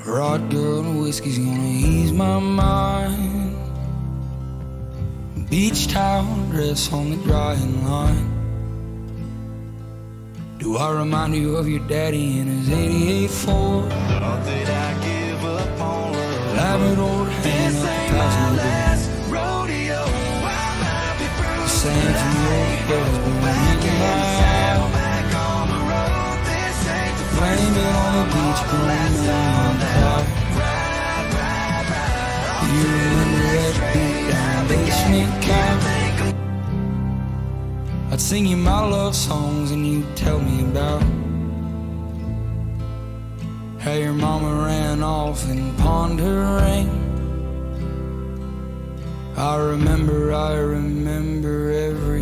Vodka and whiskey's gonna ease my mind. Beach towel dress on the drying line. Do I remind you of your daddy in his 88 Ford? Thought that I give up on love. Labrador hanging up the passenger door. Rodeo, I might be The sand from your hair's burning in my eye. back on the road. This ain't the Blame it on the beach, blame it on the cloud. You remember that beat down basement couch? I'd sing you my love songs and you'd tell me about how your mama ran off and pawned her ring. I remember every